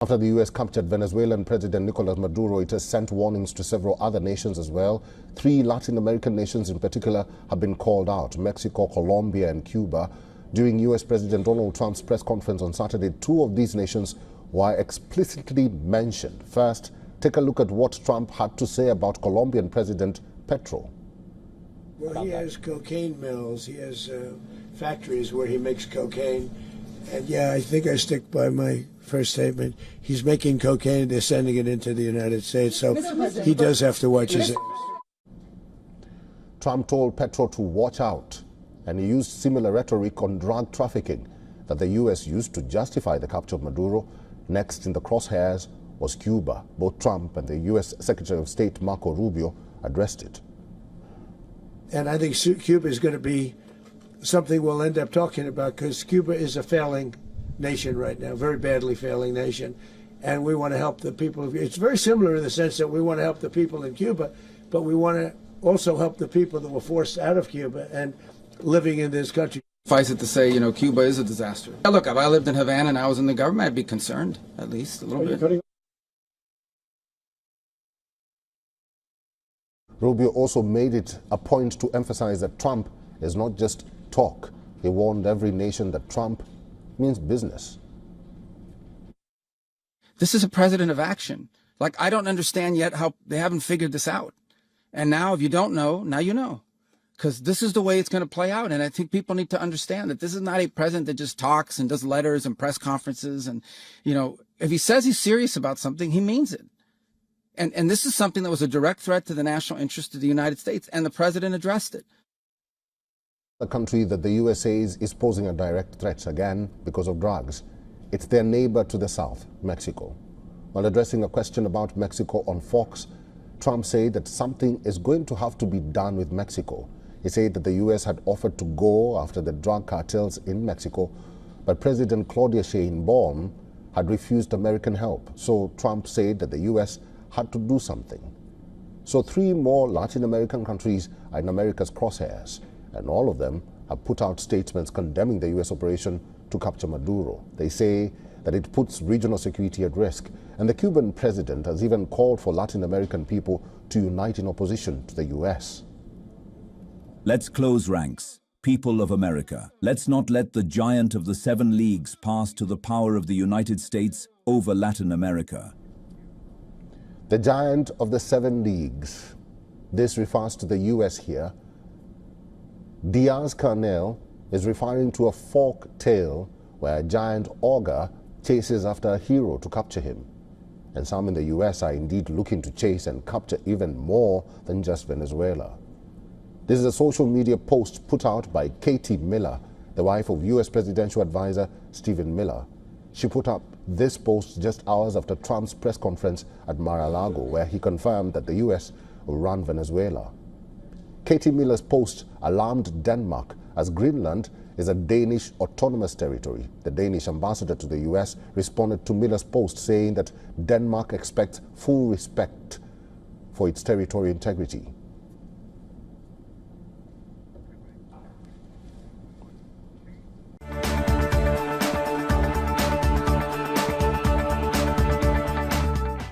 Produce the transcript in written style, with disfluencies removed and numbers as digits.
After the U.S. captured Venezuelan President Nicolas Maduro, it has sent warnings to several other nations as well. 3 Latin American nations in particular have been called out: Mexico, Colombia and Cuba. During U.S. President Donald Trump's press conference on Saturday, 2 of these nations were explicitly mentioned. First, take a look at what Trump had to say about Colombian President Petro. Well, he has cocaine mills. He has factories where he makes cocaine. And yeah, I think I stick by my first statement. He's making cocaine, they're sending it into the United States, so he does have to watch his... Trump told Petro to watch out, and he used similar rhetoric on drug trafficking that the U.S. used to justify the capture of Maduro. Next in the crosshairs was Cuba. Both Trump and the U.S. Secretary of State Marco Rubio addressed it. And I think Cuba is going to be something we'll end up talking about, because Cuba is a failing nation right now, very badly failing nation, and we want to help the people. It's very similar in the sense that we want to help the people in Cuba, but we want to also help the people that were forced out of Cuba and living in this country. Suffice it to say, Cuba is a disaster. Now, look, if I lived in Havana and I was in the government, I'd be concerned, at least a little bit. Rubio also made it a point to emphasize that Trump is not just talk. He warned every nation that Trump means business. This is a president of action. Like, I don't understand yet how they haven't figured this out. And now, if you don't know, now you know. Because this is the way it's going to play out. And I think people need to understand that this is not a president that just talks and does letters and press conferences. And, if he says he's serious about something, he means it. And this is something that was a direct threat to the national interest of the United States. And the president addressed it. The country that the U.S. says is posing a direct threat again because of drugs. It's their neighbor to the south, Mexico. While addressing a question about Mexico on Fox, Trump said that something is going to have to be done with Mexico. He said that the U.S. had offered to go after the drug cartels in Mexico, but President Claudia Sheinbaum had refused American help. So Trump said that the U.S. had to do something. So 3 more Latin American countries are in America's crosshairs, and all of them have put out statements condemning the U.S. operation to capture Maduro. They say that it puts regional security at risk, and the Cuban president has even called for Latin American people to unite in opposition to the U.S. Let's close ranks, people of America. Let's not let the giant of the 7 leagues pass to the power of the United States over Latin America. The giant of the 7 leagues. This refers to the U.S. here. Diaz-Canel is referring to a folk tale where a giant ogre chases after a hero to capture him. And some in the U.S. are indeed looking to chase and capture even more than just Venezuela. This is a social media post put out by Katie Miller, the wife of U.S. presidential advisor Stephen Miller. She put up this post just hours after Trump's press conference at Mar-a-Lago, where he confirmed that the U.S. will run Venezuela. Katie Miller's post alarmed Denmark, as Greenland is a Danish autonomous territory. The Danish ambassador to the U.S. responded to Miller's post, saying that Denmark expects full respect for its territorial integrity.